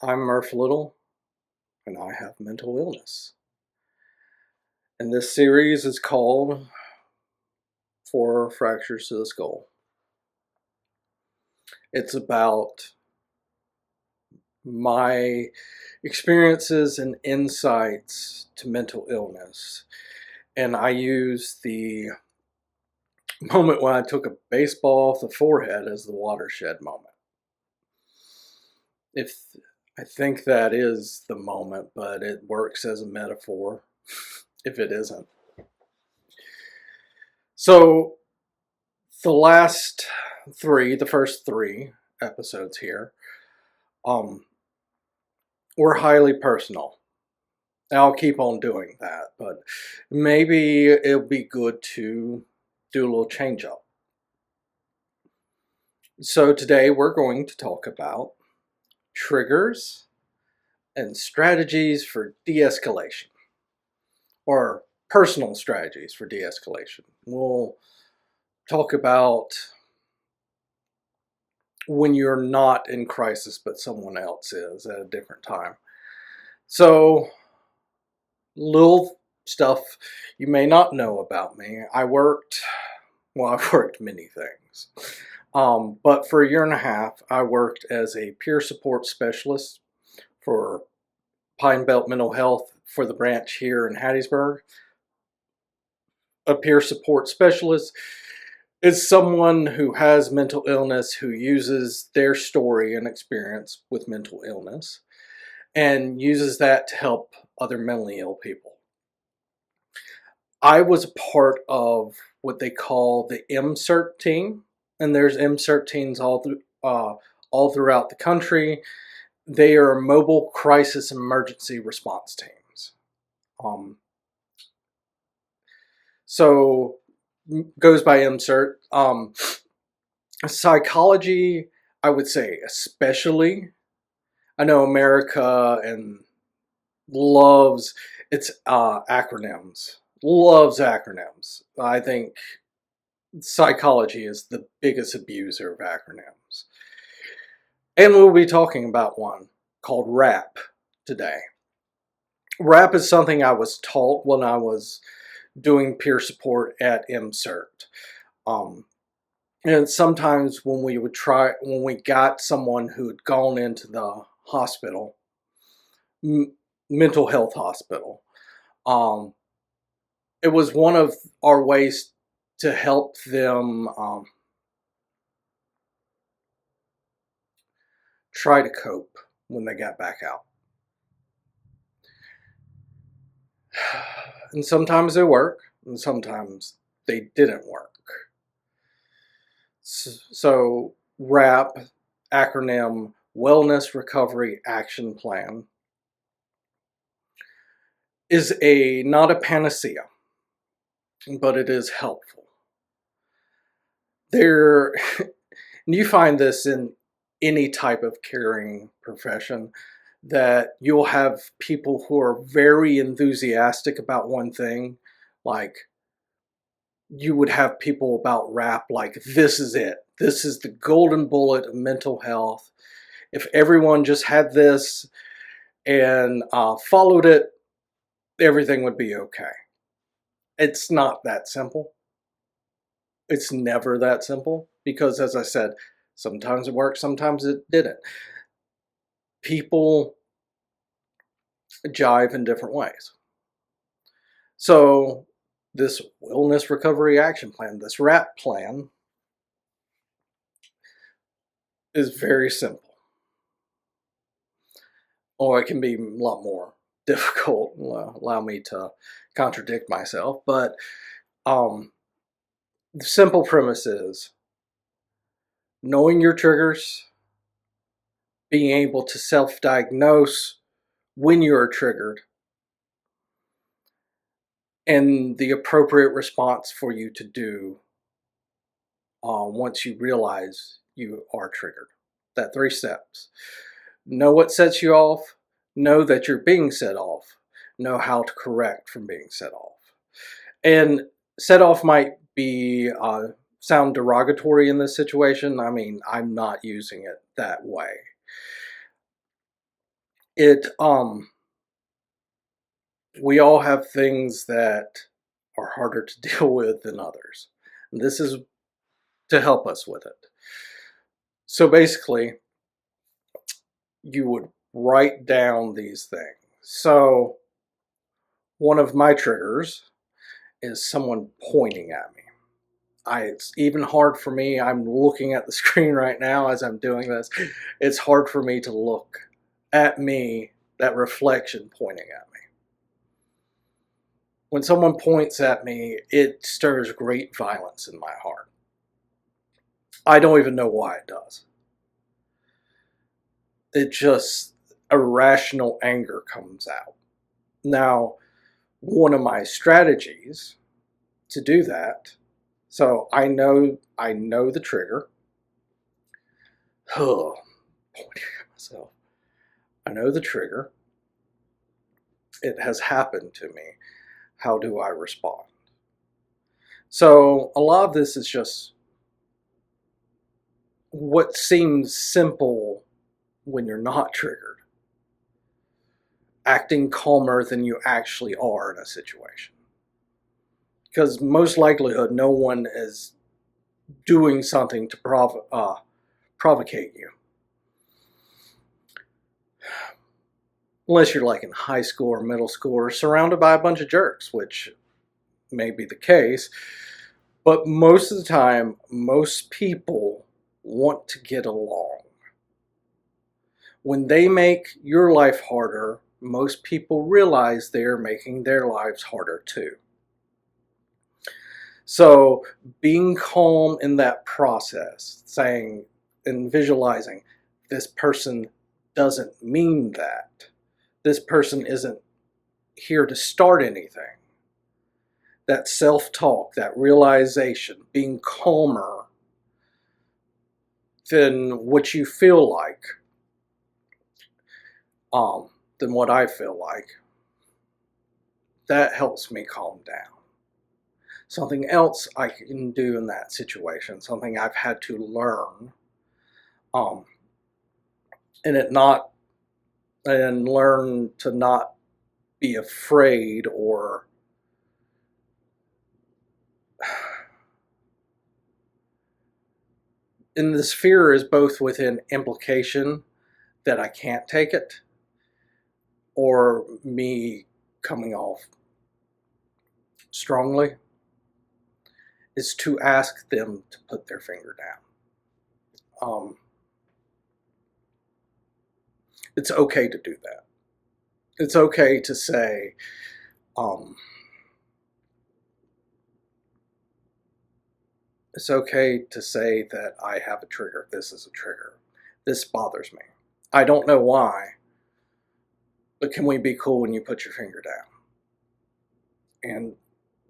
I'm Murph Little, and I have mental illness. And this series is called Four Fractures to the Skull. It's about my experiences and insights to mental illness. And I use the moment when I took a baseball off the forehead as the watershed moment. If I think that is the moment, but it works as a metaphor if it isn't. So the first three episodes here, were highly personal. I'll keep on doing that, but maybe it'll be good to do a little change up. So today we're going to talk about triggers and strategies for de-escalation, or personal strategies for de-escalation. We'll talk about when you're not in crisis but someone else is at a different time. So, little stuff you may not know about me. I've worked many things. But for a year and a half, I worked as a peer support specialist for Pine Belt Mental Health for the branch here in Hattiesburg. A peer support specialist is someone who has mental illness who uses their story and experience with mental illness and uses that to help other mentally ill people. I was a part of what they call the MCERT team, and there's MCERT teams all throughout the country. They are mobile crisis and emergency response teams. So goes by MCERT. Psychology, I would say, especially. I know America and loves its acronyms. Loves acronyms. I think psychology is the biggest abuser of acronyms. And we'll be talking about one called RAP today. RAP is something I was taught when I was doing peer support at MCERT. And sometimes when we got someone who had gone into the hospital, mental health hospital, it was one of our ways to help them try to cope when they got back out. And sometimes they work, and sometimes they didn't work. So RAP, acronym Wellness Recovery Action Plan, is not a panacea, but it is helpful. You find this in any type of caring profession, that you'll have people who are very enthusiastic about one thing. Like, you would have people about RAP like, this is it. This is the golden bullet of mental health. If everyone just had this and followed it, everything would be okay. It's not that simple. It's never that simple because, as I said, sometimes it worked, sometimes it didn't. People jive in different ways. So this Wellness Recovery Action Plan, this RAP plan, is very simple. Or it can be a lot more difficult. Allow me to contradict myself. But the simple premise is knowing your triggers, being able to self-diagnose when you are triggered, and the appropriate response for you to do once you realize you are triggered. That 3 steps. Know what sets you off. Know that you're being set off. Know how to correct from being set off. And set off might be sound derogatory in this situation. I mean, I'm not using it that way. It we all have things that are harder to deal with than others. And this is to help us with it. So basically, you would write down these things. So one of my triggers is someone pointing at me. It's even hard for me. I'm looking at the screen right now as I'm doing this. It's hard for me to look at me, that reflection pointing at me. When someone points at me, it stirs great violence in my heart. I don't even know why it does. It just, irrational anger comes out. Now, one of my strategies to do that, so I know the trigger. Oh, pointing at myself. I know the trigger. It has happened to me. How do I respond? So a lot of this is just what seems simple when you're not triggered. Acting calmer than you actually are in a situation. Because most likelihood, no one is doing something to provocate you. Unless you're like in high school or middle school or surrounded by a bunch of jerks, which may be the case. But most of the time, most people want to get along. When they make your life harder, most people realize they're making their lives harder too. So being calm in that process, saying and visualizing, this person doesn't mean that. This person isn't here to start anything. That self-talk, that realization, being calmer than what you feel like, than what I feel like, that helps me calm down. Something else I can do in that situation, something I've had to learn, and learn to not be afraid or and this fear is both within implication that I can't take it or me coming off strongly, is to ask them to put their finger down. It's okay to do that. It's okay to say, it's okay to say that I have a trigger. This is a trigger. This bothers me. I don't know why, but can we be cool when you put your finger down? And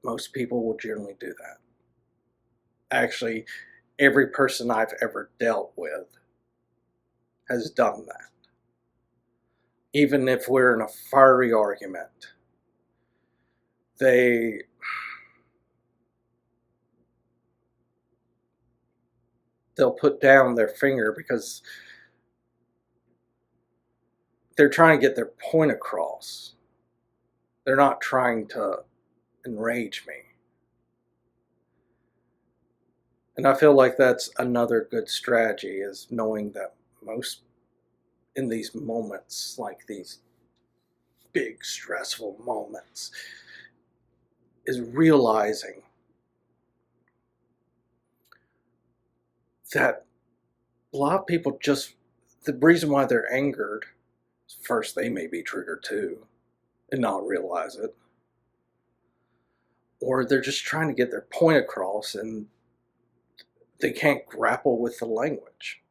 most people will generally do that. Actually, every person I've ever dealt with has done that. Even if we're in a fiery argument, they'll put down their finger because they're trying to get their point across. They're not trying to enrage me. And I feel like that's another good strategy, is knowing that most in these moments, like these big stressful moments, is realizing that a lot of people just, the reason why they're angered, first they may be triggered too and not realize it, or they're just trying to get their point across and they can't grapple with the language.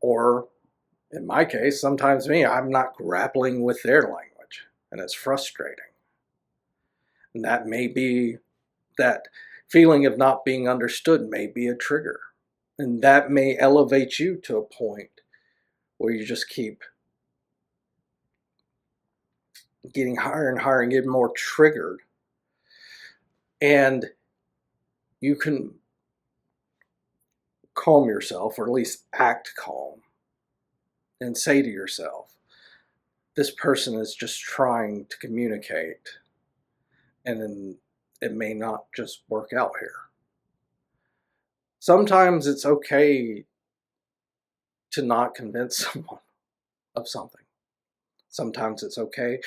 Or in my case, sometimes I'm not grappling with their language and it's frustrating. And that may be, that feeling of not being understood may be a trigger. And that may elevate you to a point where you just keep getting higher and higher and getting more triggered. And you can calm yourself, or at least act calm, and say to yourself, this person is just trying to communicate, and then it may not just work out here. Sometimes it's okay to not convince someone of something. Sometimes it's okay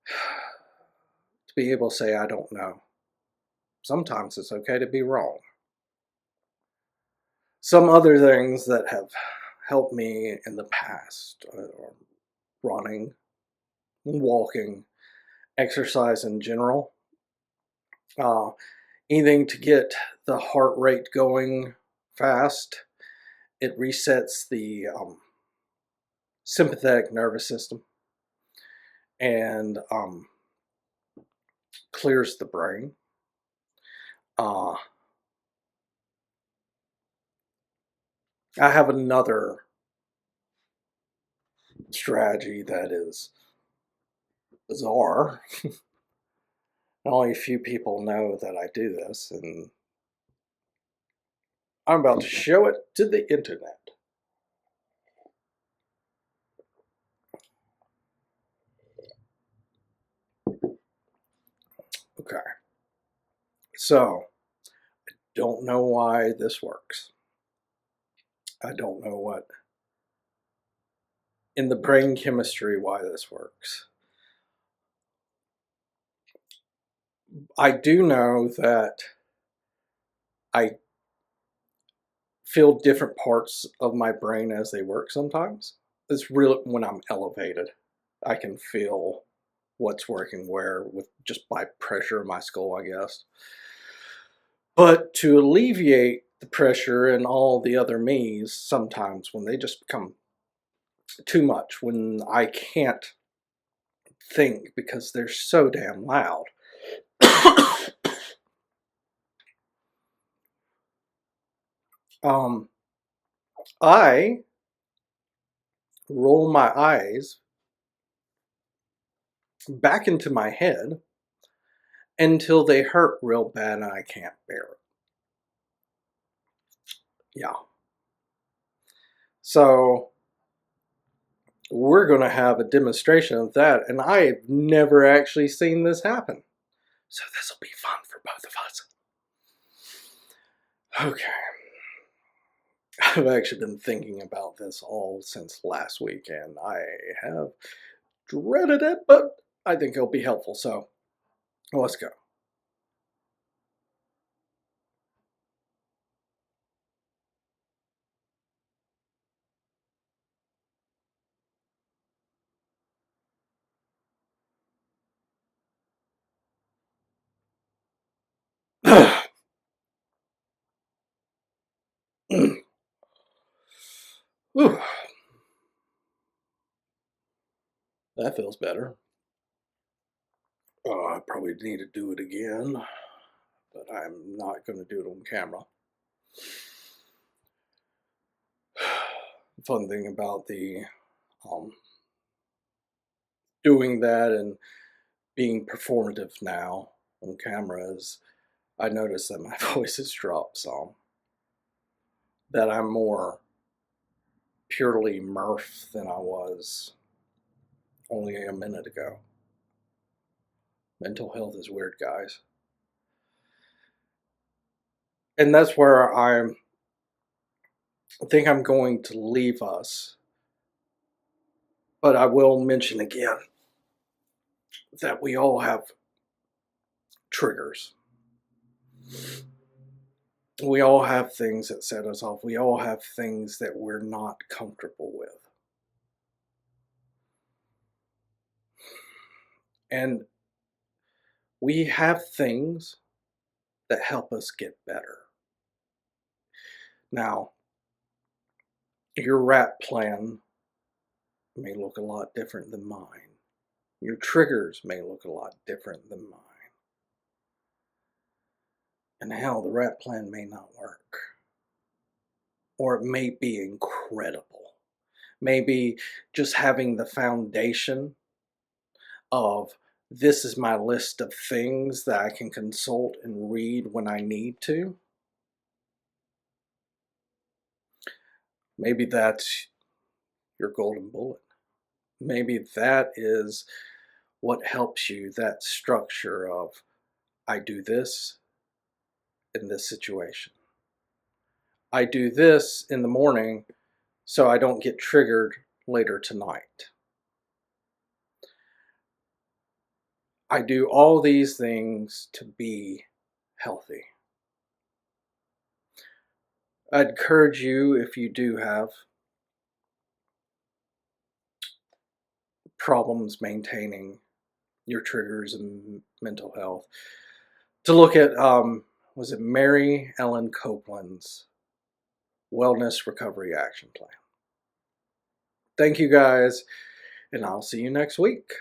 to be able to say, I don't know. Sometimes it's okay to be wrong. Some other things that have helped me in the past are running, walking, exercise in general. Anything to get the heart rate going fast. It resets the sympathetic nervous system and clears the brain. I have another strategy that is bizarre. Only a few people know that I do this, and I'm about to show it to the internet. Okay, so I don't know why this works. I don't know what in the brain chemistry why this works. I do know that I feel different parts of my brain as they work sometimes. It's really when I'm elevated. I can feel what's working where with just by pressure of my skull, I guess. But to alleviate the pressure and all the other me's, sometimes when they just become too much, when I can't think because they're so damn loud. I roll my eyes back into my head until they hurt real bad and I can't bear it. Yeah. So we're going to have a demonstration of that, and I have never actually seen this happen. So this will be fun for both of us. Okay. I've actually been thinking about this all since last week, and I have dreaded it, but I think it'll be helpful. So let's go. Whew. That feels better. I probably need to do it again, but I'm not going to do it on camera. The fun thing about the doing that and being performative now on camera is I notice that my voice has dropped some. That I'm more purely Murph than I was only a minute ago. Mental health is weird, guys. And that's where I think I'm going to leave us. But I will mention again that we all have triggers. We all have things that set us off. We all have things that we're not comfortable with. And we have things that help us get better. Now, your rap plan may look a lot different than mine. Your triggers may look a lot different than mine. And hell, the rap plan may not work. Or it may be incredible. Maybe just having the foundation of this is my list of things that I can consult and read when I need to. Maybe that's your golden bullet. maybe that is what helps you, that structure of, I do this in this situation. I do this in the morning so I don't get triggered later tonight. I do all these things to be healthy. I'd encourage you, if you do have problems maintaining your triggers and mental health, to look at, was it Mary Ellen Copeland's Wellness Recovery Action Plan. Thank you guys, and I'll see you next week.